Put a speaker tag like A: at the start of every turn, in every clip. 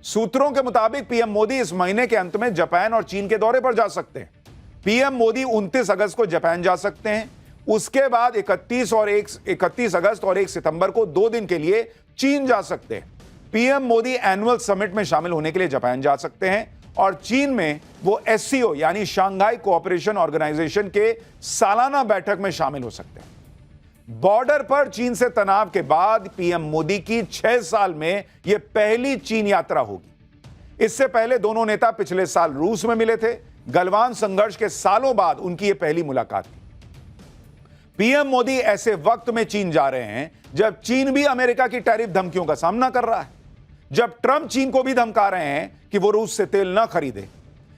A: सूत्रों के मुताबिक पीएम मोदी इस महीने के अंत में जापान और चीन के दौरे पर जा सकते हैं। पीएम मोदी 29 अगस्त को जापान जा सकते हैं। उसके बाद 31 अगस्त और 1 सितंबर को 2 दिन के लिए चीन जा सकते हैं। पीएम मोदी एनुअल समिट में शामिल होने के लिए जापान जा सकते हैं और चीन में वो एससीओ यानी शांघाई कोऑपरेशन ऑर्गेनाइजेशन के सालाना बैठक में शामिल हो सकते हैं। बॉर्डर पर चीन से तनाव के बाद पीएम मोदी की 6 साल में यह पहली चीन यात्रा होगी। इससे पहले दोनों नेता पिछले साल रूस में मिले थे। गलवान संघर्ष के सालों बाद उनकी यह पहली मुलाकात थी। पीएम मोदी ऐसे वक्त में चीन जा रहे हैं जब चीन भी अमेरिका की टैरिफ धमकियों का सामना कर रहा है, जब ट्रंप चीन को भी धमका रहे हैं कि वो रूस से तेल ना खरीदे।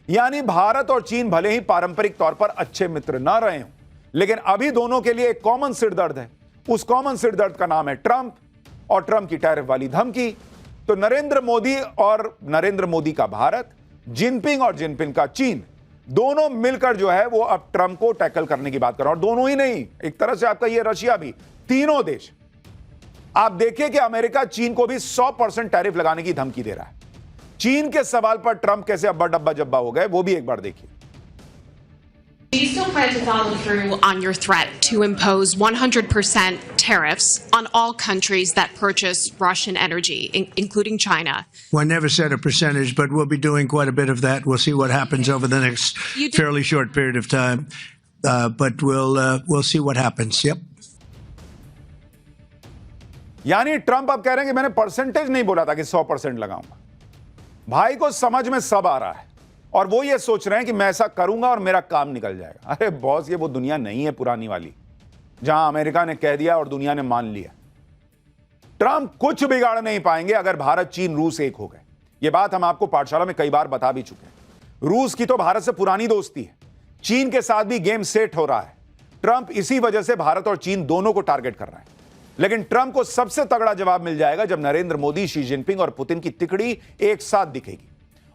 A: यानी भारत और चीन भले ही पारंपरिक तौर पर अच्छे मित्र ना रहे हों, लेकिन अभी दोनों के लिए एक कॉमन सिरदर्द है। उस कॉमन सिरदर्द का नाम है ट्रंप और ट्रंप की टैरिफ वाली धमकी। तो नरेंद्र मोदी और नरेंद्र मोदी का भारत, जिनपिंग और जिनपिंग का चीन, दोनों मिलकर जो है वो अब ट्रंप को टैकल करने की बात कर रहे हैं। और दोनों ही नहीं, एक तरह से आपका ये रशिया भी, तीनों देश। आप देखिए कि अमेरिका चीन को भी 100% टैरिफ लगाने की धमकी दे रहा है। चीन के सवाल पर ट्रंप कैसे अब्बा डब्बा जब्बा हो गए, वो भी एक बार देखिए।
B: Do you still plan to follow through on your threat to impose 100% tariffs on all countries that purchase Russian energy, including China?
C: Well, I never said a percentage, but we'll be doing quite a bit of that. We'll see what happens over the next fairly short period of time, but we'll see what happens. Yep.
A: यानी Trump अब कह रहे हैं कि मैंने percentage नहीं बोला था कि 100% लगाऊंगा। भाई को समझ में सब आ रहा है और वो ये सोच रहे हैं कि मैं ऐसा करूंगा और मेरा काम निकल जाएगा। अरे बॉस, ये वो दुनिया नहीं है पुरानी वाली, जहां अमेरिका ने कह दिया और दुनिया ने मान लिया। ट्रंप कुछ बिगाड़ नहीं पाएंगे अगर भारत, चीन, रूस एक हो गए। ये बात हम आपको पाठशाला में कई बार बता भी चुके हैं। रूस की तो भारत से पुरानी दोस्ती है, चीन के साथ भी गेम सेट हो रहा है। ट्रंप इसी वजह से भारत और चीन दोनों को टारगेट कर रहा है। लेकिन ट्रंप को सबसे तगड़ा जवाब मिल जाएगा जब नरेंद्र मोदी, शी जिनपिंग और पुतिन की तिकड़ी एक साथ दिखेगी।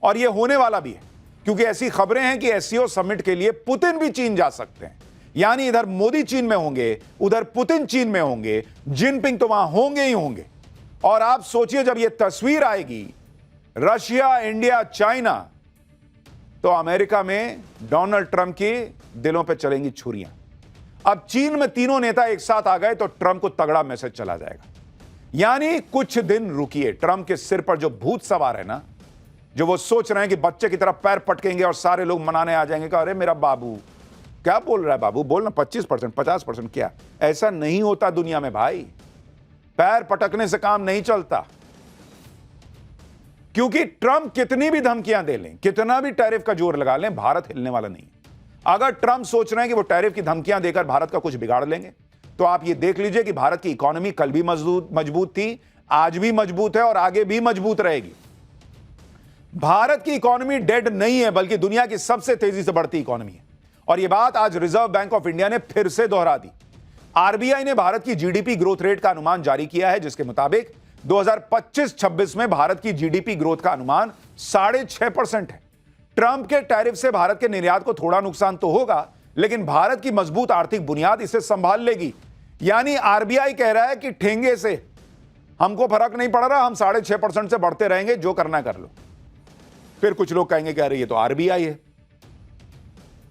A: और यह होने वाला भी है, क्योंकि ऐसी खबरें हैं कि एससीओ समिट के लिए पुतिन भी चीन जा सकते हैं। यानी इधर मोदी चीन में होंगे, उधर पुतिन चीन में होंगे, जिनपिंग तो वहां होंगे ही होंगे। और आप सोचिए, जब यह तस्वीर आएगी रशिया, इंडिया, चाइना, तो अमेरिका में डोनाल्ड ट्रंप के दिलों पर चलेंगी छुरियां। अब चीन में तीनों नेता एक साथ आ गए तो ट्रंप को तगड़ा मैसेज चला जाएगा। यानी कुछ दिन रुकिए, ट्रंप के सिर पर जो भूत सवार है ना, जो वो सोच रहे हैं कि बच्चे की तरफ पैर पटकेंगे और सारे लोग मनाने आ जाएंगे कि अरे मेरा बाबू, क्या बोल रहा है बाबू, बोलना 25%, 50%, क्या ऐसा नहीं होता दुनिया में भाई। पैर पटकने से काम नहीं चलता, क्योंकि ट्रंप कितनी भी धमकियां दे लें, कितना भी टैरिफ का जोर लगा लें, भारत हिलने वाला नहीं। अगर ट्रंप सोच रहे हैं कि वो टैरिफ की धमकियां देकर भारत का कुछ बिगाड़ लेंगे, तो आप ये देख लीजिए कि भारत की इकोनॉमी कल भी मजबूत थी, आज भी मजबूत है और आगे भी मजबूत रहेगी। भारत की इकोनॉमी डेड नहीं है, बल्कि दुनिया की सबसे तेजी से बढ़ती इकोनॉमी है। और यह बात आज रिजर्व बैंक ऑफ इंडिया ने फिर से दोहरा दी। आरबीआई ने भारत की जीडीपी ग्रोथ रेट का अनुमान जारी किया है, जिसके मुताबिक 2025-26 में भारत की जीडीपी ग्रोथ का अनुमान 6.5% है। ट्रंप के टैरिफ से भारत के निर्यात को थोड़ा नुकसान तो होगा, लेकिन भारत की मजबूत आर्थिक बुनियाद इसे संभाल लेगी। यानी आरबीआई कह रहा है कि ठेंगे से हमको फर्क नहीं पड़ रहा, हम 6.5% से बढ़ते रहेंगे, जो करना कर लो। फिर कुछ लोग कहेंगे कि अरे ये तो आरबीआई है,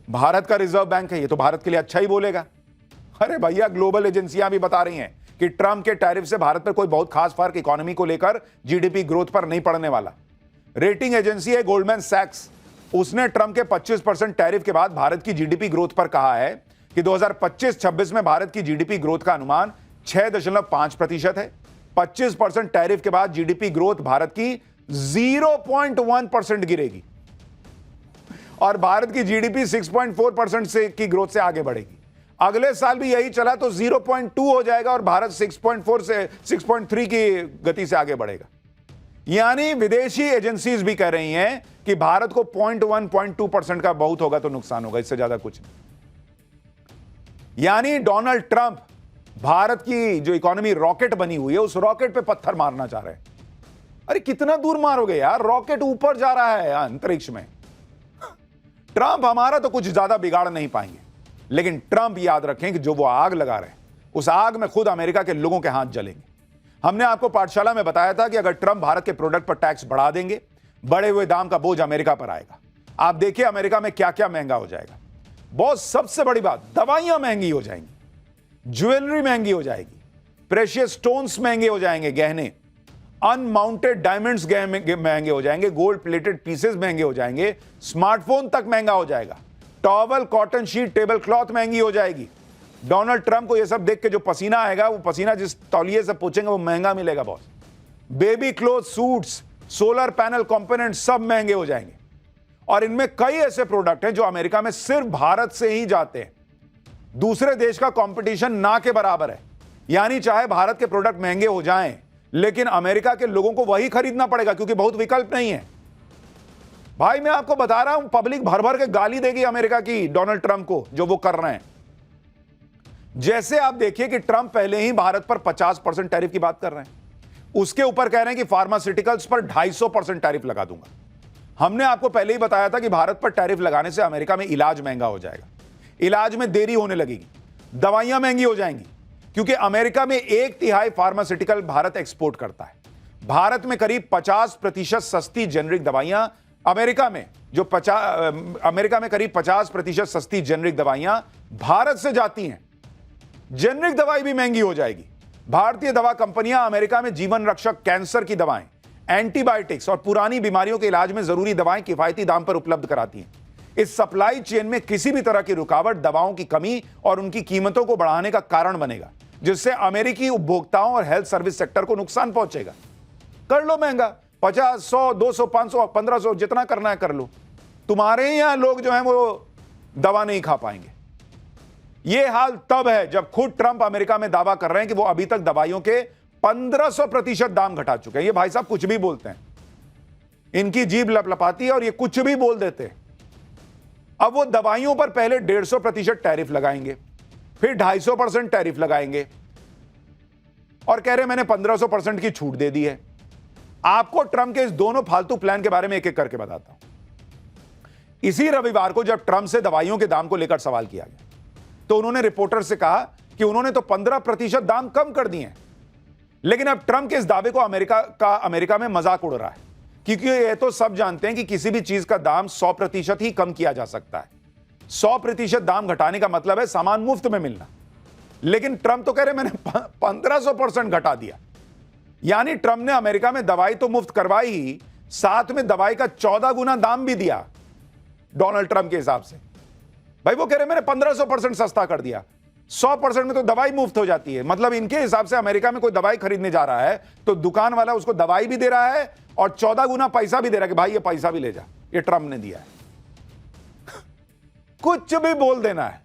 A: भारत का रिजर्व बैंक है, ये तो भारत के लिए अच्छा ही बोलेगा। अरे भैया, ग्लोबल एजेंसियां भी बता रही हैं कि ट्रंप के टैरिफ से भारत पर कोई बहुत खास फर्क इकोनॉमी को लेकर, जीडीपी ग्रोथ पर नहीं पड़ने वाला। रेटिंग एजेंसी है गोल्डमैन सैक्स, उसने ट्रंप के 25% टैरिफ के बाद भारत की जीडीपी ग्रोथ पर कहा है कि 2025-26 में भारत की जीडीपी ग्रोथ का अनुमान 6.5% है। 25% टैरिफ के बाद जीडीपी ग्रोथ भारत की 0.1% गिरेगी और भारत की जीडीपी 6.4% से की ग्रोथ से आगे बढ़ेगी। अगले साल भी यही चला तो 0.2 हो जाएगा और भारत 6.4 से 6.3 की गति से आगे बढ़ेगा। यानी विदेशी एजेंसीज भी कह रही हैं कि भारत को 0.1-0.2% का बहुत होगा तो नुकसान होगा, इससे ज्यादा कुछ नहीं। यानी डोनाल्ड ट्रंप भारत की जो इकोनॉमी रॉकेट बनी हुई है, उस रॉकेट पे पत्थर मारना चाह रहे हैं। अरे कितना दूर मारोगे यार, रॉकेट ऊपर जा रहा है अंतरिक्ष में। ट्रंप हमारा तो कुछ ज्यादा बिगाड़ नहीं पाएंगे, लेकिन ट्रंप याद रखें कि जो वो आग लगा रहे हैं, उस आग में खुद अमेरिका के लोगों के हाथ जलेंगे। हमने आपको पाठशाला में बताया था कि अगर ट्रंप भारत के प्रोडक्ट पर टैक्स बढ़ा देंगे बढ़े हुए दाम का बोझ अमेरिका पर आएगा। आप देखिए अमेरिका में क्या क्या महंगा हो जाएगा। बहुत सबसे बड़ी बात, दवाइयां महंगी हो जाएंगी, ज्वेलरी महंगी हो जाएगी, प्रेशियस स्टोन्स महंगे हो जाएंगे, गहने, अनमाउंटेड डायमंड्स महंगे हो जाएंगे, गोल्ड प्लेटेड पीसेस महंगे हो जाएंगे, स्मार्टफोन तक महंगा हो जाएगा, towel, cotton sheet, table cloth महंगी हो जाएगी। डोनाल्ड ट्रंप को यह सब देख के जो पसीना आएगा, वो पसीना जिस तौलिए से पोंछेंगे वो महंगा मिलेगा boss. Baby cloth, suits, solar panel component सब महंगे हो जाएंगे। और इनमें कई ऐसे प्रोडक्ट हैं जो अमेरिका में सिर्फ भारत से ही जाते हैं। दूसरे देश का कंपटीशन ना के बराबर है। यानी चाहे भारत के प्रोडक्ट महंगे हो जाएं, लेकिन अमेरिका के लोगों को वही खरीदना पड़ेगा क्योंकि बहुत विकल्प नहीं है। भाई मैं आपको बता रहा हूं, पब्लिक भर भर के गाली देगी अमेरिका की डोनाल्ड ट्रंप को जो वो कर रहे हैं। जैसे आप देखिए कि ट्रंप पहले ही भारत पर 50% टैरिफ की बात कर रहे हैं, उसके ऊपर कह रहे हैं कि फार्मास्यूटिकल्स पर 250% टैरिफ लगा दूंगा। हमने आपको पहले ही बताया था कि भारत पर टैरिफ लगाने से अमेरिका में इलाज महंगा हो जाएगा, इलाज में देरी होने लगेगी, दवाइयां महंगी हो जाएंगी, क्योंकि अमेरिका में 1/3 फार्मास्यूटिकल भारत एक्सपोर्ट करता है। भारत में करीब 50% सस्ती जेनरिक दवाइयां अमेरिका में करीब 50% सस्ती जेनरिक दवाइयां भारत से जाती हैं। जेनरिक दवाई भी महंगी हो जाएगी। भारतीय दवा कंपनियां अमेरिका में जीवन रक्षक, कैंसर की दवाएं, एंटीबायोटिक्स और पुरानी बीमारियों के इलाज में जरूरी दवाएं किफायती दाम पर उपलब्ध कराती हैं। इस सप्लाई चेन में किसी भी तरह की रुकावट दवाओं की कमी और उनकी कीमतों को बढ़ाने का कारण बनेगा, जिससे अमेरिकी उपभोक्ताओं और हेल्थ सर्विस सेक्टर को नुकसान पहुंचेगा। कर लो महंगा, 50, 100, 200, 500, 1500 जितना करना है कर लो। तुम्हारे यहां लोग जो हैं वो दवा नहीं खा पाएंगे। यह हाल तब है जब खुद ट्रंप अमेरिका में दावा कर रहे हैं कि वो अभी तक दवाइयों के 1500% दाम घटा चुके हैं। ये भाई साहब कुछ भी बोलते हैं, इनकी जीभ लपलपाती है और ये कुछ भी बोल देते हैं। अब वो दवाइयों पर पहले 150% टैरिफ लगाएंगे, फिर 250% टैरिफ लगाएंगे और कह रहे मैंने 1500% की छूट दे दी है। आपको ट्रंप के इस दोनों फालतू प्लान के बारे में एक एक करके बताता हूं। इसी रविवार को जब ट्रंप से दवाइयों के दाम को लेकर सवाल किया गया तो उन्होंने रिपोर्टर से कहा कि उन्होंने तो 15% दाम कम कर दिए हैं। लेकिन अब ट्रंप के इस दावे को अमेरिका में मजाक उड़ रहा है, क्योंकि ये तो सब जानते हैं कि किसी भी चीज का दाम 100% ही कम किया जा सकता है। 100% दाम घटाने का मतलब है सामान मुफ्त में मिलना। लेकिन ट्रंप तो कह रहे मैंने 1500% घटा दिया। यानी ट्रंप ने अमेरिका में दवाई तो मुफ्त करवाई ही, साथ में दवाई का 14 गुना दाम भी दिया डोनाल्ड ट्रंप के हिसाब से। भाई वो कह रहे मैंने 1500% सस्ता कर दिया। 100% में तो दवाई मुफ्त हो जाती है। मतलब इनके हिसाब से अमेरिका में कोई दवाई खरीदने जा रहा है तो दुकान वाला उसको दवाई भी दे रहा है और 14 गुना पैसा भी दे रहा है कि भाई ये पैसा भी ले जा, ये ट्रंप ने दिया है। कुछ भी बोल देना है।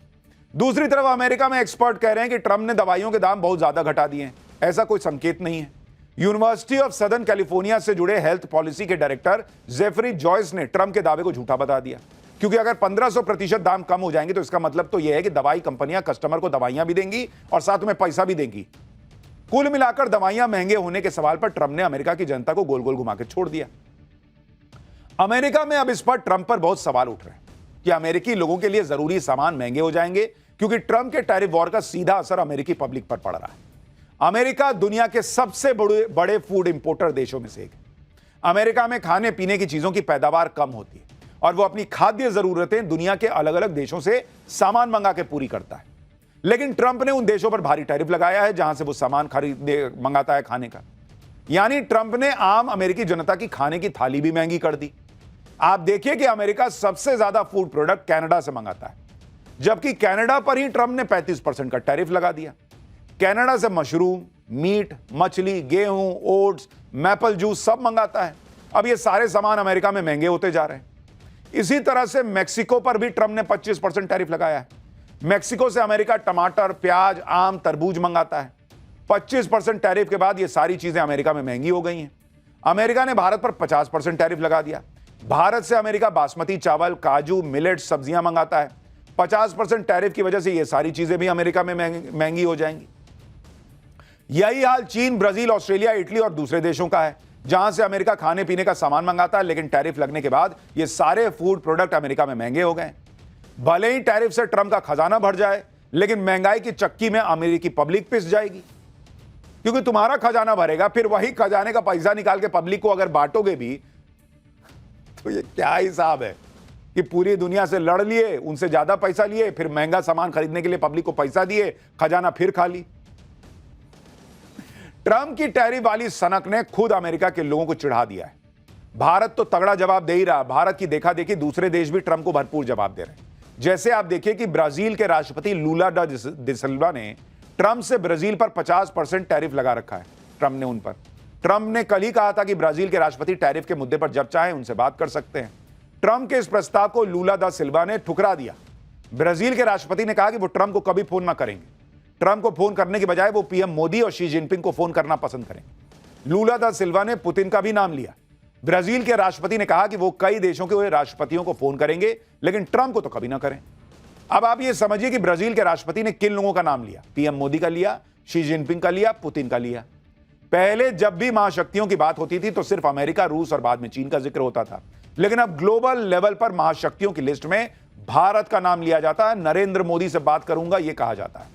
A: दूसरी तरफ अमेरिका में एक्सपर्ट कह रहे हैं कि ट्रंप ने दवाइयों के दाम बहुत ज्यादा घटा दिए हैं। ऐसा कोई संकेत नहीं है। यूनिवर्सिटी ऑफ सदर्न कैलिफोर्निया से जुड़े हेल्थ पॉलिसी के डायरेक्टर जेफरी जॉयस ने ट्रंप के दावे को झूठा बता दिया, क्योंकि अगर 1500% दाम कम हो जाएंगे तो इसका मतलब तो यह है कि दवाई कंपनियां कस्टमर को दवाइयां भी देंगी और साथ में पैसा भी देंगी। कुल मिलाकर दवाइयां महंगे होने के सवाल पर ट्रंप ने अमेरिका की जनता को गोल गोल घुमा के छोड़ दिया। अमेरिका में अब इस पर ट्रंप पर बहुत सवाल उठ रहे हैं कि अमेरिकी लोगों के लिए जरूरी सामान महंगे हो जाएंगे, क्योंकि ट्रंप के टैरिफ वॉर का सीधा असर अमेरिकी पब्लिक पर पड़ रहा है। अमेरिका दुनिया के सबसे बड़े फूड इंपोर्टर देशों में से एक है। अमेरिका में खाने पीने की चीजों की पैदावार कम होती है और वो अपनी खाद्य जरूरतें दुनिया के अलग अलग देशों से सामान मंगा के पूरी करता है। लेकिन ट्रंप ने उन देशों पर भारी टैरिफ लगाया है जहां से वो सामान मंगाता है खाने का। यानी ट्रंप ने आम अमेरिकी जनता की खाने की थाली भी महंगी कर दी। आप देखिए कि अमेरिका सबसे ज्यादा फूड प्रोडक्ट कनाडा से मंगाता है, जबकि कनाडा पर ही ट्रंप ने 35% का टैरिफ लगा दिया। कनाडा से मशरूम, मीट, मछली, गेहूं, ओट्स, मैपल जूस सब मंगाता है। अब ये सारे सामान अमेरिका में महंगे होते जा रहे हैं। इसी तरह से मेक्सिको पर भी ट्रंप ने 25% टैरिफ लगाया है। मेक्सिको से अमेरिका टमाटर, प्याज, आम, तरबूज मंगाता है। 25% टैरिफ के बाद ये सारी चीजें अमेरिका में महंगी हो गई हैं। अमेरिका ने भारत पर 50% टैरिफ लगा दिया। भारत से अमेरिका बासमती चावल, काजू, मिलेट, सब्जियां मंगाता है। 50% टैरिफ की वजह से ये सारी चीजें भी अमेरिका में महंगी हो जाएंगी। यही हाल चीन, ब्राजील, ऑस्ट्रेलिया, इटली और दूसरे देशों का है, जहां से अमेरिका खाने पीने का सामान मंगाता है। लेकिन टैरिफ लगने के बाद ये सारे फूड प्रोडक्ट अमेरिका में महंगे हो गए। भले ही टैरिफ से ट्रंप का खजाना भर जाए, लेकिन महंगाई की चक्की में अमेरिकी पब्लिक पिस जाएगी, क्योंकि तुम्हारा खजाना भरेगा, फिर वही खजाने का पैसा निकाल के पब्लिक को अगर बांटोगे भी तो ये क्या हिसाब है कि पूरी दुनिया से लड़ लिए, उनसे ज्यादा पैसा लिए, फिर महंगा सामान खरीदने के लिए पब्लिक को पैसा दिए, खजाना फिर खाली। ट्रंप की टैरिफ वाली सनक ने खुद अमेरिका के लोगों को चिढ़ा दिया है। भारत तो तगड़ा जवाब दे ही रहा। भारत की देखा देखी दूसरे देश भी ट्रंप को भरपूर जवाब दे रहे हैं। जैसे आप देखिए कि ब्राजील के राष्ट्रपति लूला डा सिल्वा ने ट्रंप से ब्राजील पर 50% टैरिफ लगा रखा है। ट्रंप ने उन पर, ट्रंप ने कल ही कहा था कि ब्राजील के राष्ट्रपति टैरिफ के मुद्दे पर जब चाहे उनसे बात कर सकते हैं। ट्रंप के इस प्रस्ताव को लूला दा सिल्वा ने ठुकरा दिया। ब्राजील के राष्ट्रपति ने कहा कि वो ट्रंप को कभी फोन ना करेंगे। ट्रंप को फोन करने के बजाय वो पीएम मोदी और शी जिनपिंग को फोन करना पसंद करेंगे। लूला दा सिल्वा ने पुतिन का भी नाम लिया। ब्राजील के राष्ट्रपति ने कहा कि वो कई देशों के राष्ट्रपतियों को फोन करेंगे, लेकिन ट्रंप को तो कभी ना करें। अब आप ये समझिए कि ब्राजील के राष्ट्रपति ने किन लोगों का नाम लिया। पीएम मोदी का लिया, शी जिनपिंग का लिया, पुतिन का लिया। पहले जब भी महाशक्तियों की बात होती थी तो सिर्फ अमेरिका, रूस और बाद में चीन का जिक्र होता था, लेकिन अब ग्लोबल लेवल पर महाशक्तियों की लिस्ट में भारत का नाम लिया जाता है। नरेंद्र मोदी से बात करूंगा, यह कहा जाता है।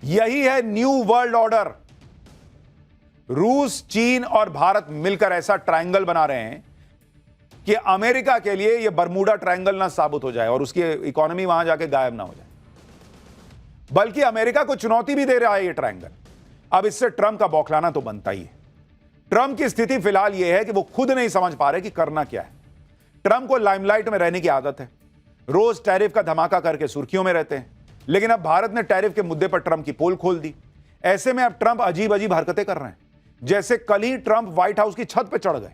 A: यही है न्यू वर्ल्ड ऑर्डर। रूस, चीन और भारत मिलकर ऐसा ट्रायंगल बना रहे हैं कि अमेरिका के लिए यह बरमूडा ट्रायंगल ना साबित हो जाए और उसकी इकोनॉमी वहां जाके गायब ना हो जाए, बल्कि अमेरिका को चुनौती भी दे रहा है यह ट्रायंगल। अब इससे ट्रंप का बौखलाना तो बनता ही है। ट्रंप की स्थिति फिलहाल यह है कि वो खुद नहीं समझ पा रहे कि करना क्या है। ट्रंप को लाइमलाइट में रहने की आदत है, रोज टैरिफ का धमाका करके सुर्खियों में रहते हैं, लेकिन अब भारत ने टैरिफ के मुद्दे पर ट्रंप की पोल खोल दी। ऐसे में अब ट्रंप अजीब अजीब हरकतें कर रहे हैं। जैसे कल ही ट्रंप व्हाइट हाउस की छत पर चढ़ गए,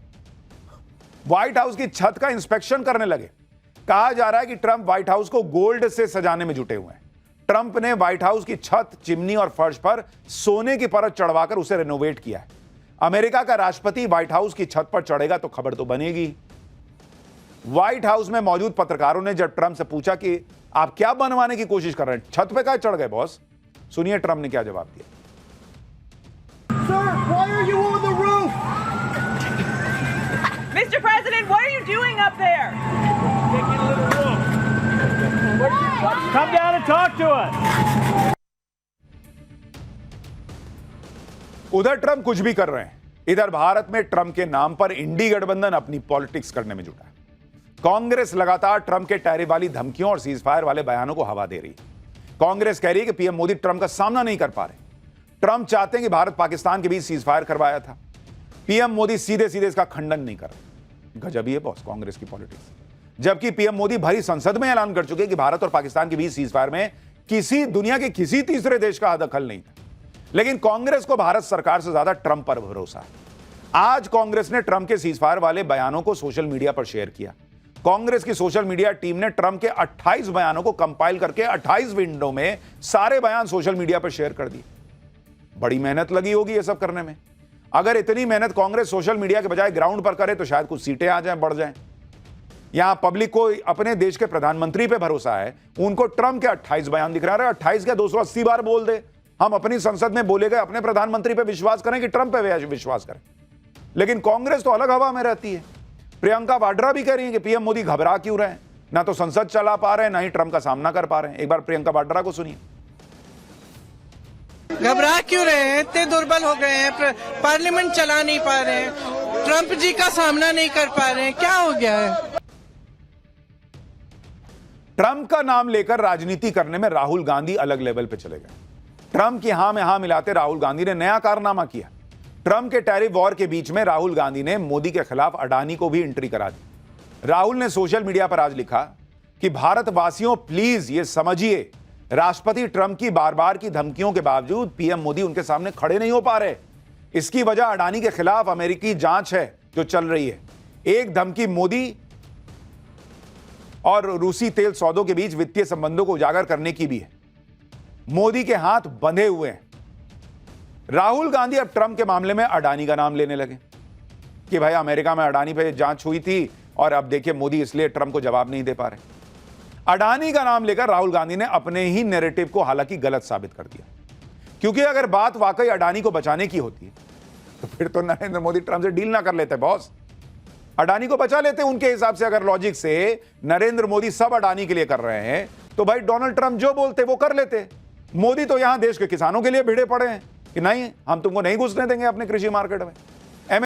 A: व्हाइट हाउस की छत का इंस्पेक्शन करने लगे। कहा जा रहा है कि ट्रंप व्हाइट हाउस को गोल्ड से सजाने में जुटे हुए हैं। ट्रंप ने व्हाइट हाउस की छत, चिमनी और फर्श पर सोने की परत चढ़वाकर उसे रेनोवेट किया है। अमेरिका का राष्ट्रपति व्हाइट हाउस की छत पर चढ़ेगा तो खबर तो बनेगी। व्हाइट हाउस में मौजूद पत्रकारों ने जब ट्रंप से पूछा कि आप क्या बनवाने की कोशिश कर रहे हैं, छत पे क्या चढ़ गए बॉस, सुनिए ट्रंप ने क्या जवाब दिया।
D: Sir, why are you on the roof?
E: Mr. President, what are you doing up there?
D: Taking a little walk. Come down and talk to us.
A: उधर ट्रंप कुछ भी कर रहे हैं, इधर भारत में ट्रंप के नाम पर इंडी गठबंधन अपनी पॉलिटिक्स करने में जुटा है। कांग्रेस लगातार ट्रंप के टैरिफ वाली धमकियों और सीजफायर वाले बयानों को हवा दे रही है। कांग्रेस कह रही है कि पीएम मोदी ट्रंप का सामना नहीं कर पा रहे। ट्रंप चाहते हैं कि भारत पाकिस्तान के बीच सीजफायर करवाया था, पीएम मोदी सीधे सीधे इसका खंडन नहीं कर रहे। गजब ही है बॉस कांग्रेस की पॉलिटिक्स। जबकि पीएम मोदी भरी संसद में ऐलान कर चुके हैं कि भारत और पाकिस्तान के बीच सीजफायर में किसी दुनिया के किसी तीसरे देश का दखल नहीं था, लेकिन कांग्रेस को भारत सरकार से ज्यादा ट्रंप पर भरोसा है। आज कांग्रेस ने ट्रंप के सीजफायर वाले बयानों को सोशल मीडिया पर शेयर किया। कांग्रेस की सोशल मीडिया टीम ने ट्रंप के 28 बयानों को कंपाइल करके 28 विंडो में सारे बयान सोशल मीडिया पर शेयर कर दिए। बड़ी मेहनत लगी होगी ये सब करने में। अगर इतनी मेहनत कांग्रेस सोशल मीडिया के बजाय ग्राउंड पर करे तो शायद कुछ सीटें आ जाएं, बढ़ जाएं। यहां पब्लिक को अपने देश के प्रधानमंत्री पे भरोसा है, उनको ट्रंप के 28 बयान दिख रहा है। 28 क्या 280 बार बोल दे, हम अपनी संसद में बोले गए अपने प्रधानमंत्री पे विश्वास करें कि ट्रंप पे विश्वास करें। लेकिन कांग्रेस तो अलग हवा में रहती है। प्रियंका वाड्रा भी कह रही है कि पीएम मोदी घबरा क्यों रहे हैं, ना तो संसद चला पा रहे हैं, ना ही ट्रंप का सामना कर पा रहे हैं। एक बार प्रियंका वाड्रा को सुनिए।
F: घबरा क्यों रहे हैं, इतने दुर्बल हो गए हैं, पार्लियामेंट चला नहीं पा रहे हैं, ट्रंप जी का सामना नहीं कर पा रहे हैं, क्या हो गया है।
A: ट्रंप का नाम लेकर राजनीति करने में राहुल गांधी अलग लेवल पे चले गए। ट्रंप की हां में हां मिलाते राहुल गांधी ने नया कारनामा किया। ट्रंप के टैरिफ वॉर के बीच में राहुल गांधी ने मोदी के खिलाफ अडानी को भी एंट्री करा दी। राहुल ने सोशल मीडिया पर आज लिखा कि भारतवासियों प्लीज ये समझिए, राष्ट्रपति ट्रंप की बार बार की धमकियों के बावजूद पीएम मोदी उनके सामने खड़े नहीं हो पा रहे। इसकी वजह अडानी के खिलाफ अमेरिकी जांच है जो चल रही है। एक धमकी मोदी और रूसी तेल सौदों के बीच वित्तीय संबंधों को उजागर करने की भी है। मोदी के हाथ बंधे हुए हैं। राहुल गांधी अब ट्रंप के मामले में अडानी का नाम लेने लगे कि भाई अमेरिका में अडानी पे जांच हुई थी और अब देखिए मोदी इसलिए ट्रंप को जवाब नहीं दे पा रहे। अडानी का नाम लेकर राहुल गांधी ने अपने ही नैरेटिव को हालांकि गलत साबित कर दिया, क्योंकि अगर बात वाकई अडानी को बचाने की होती तो फिर तो नरेंद्र मोदी ट्रंप से डील ना कर लेते बॉस, अडानी को बचा लेते। उनके हिसाब से अगर लॉजिक से नरेंद्र मोदी सब अडानी के लिए कर रहे हैं तो भाई डोनाल्ड ट्रंप जो बोलते वो कर लेते। मोदी तो यहां देश के किसानों के लिए भिड़े पड़े हैं कि नहीं हम तुमको नहीं घुसने देंगे अपने कृषि मार्केट में।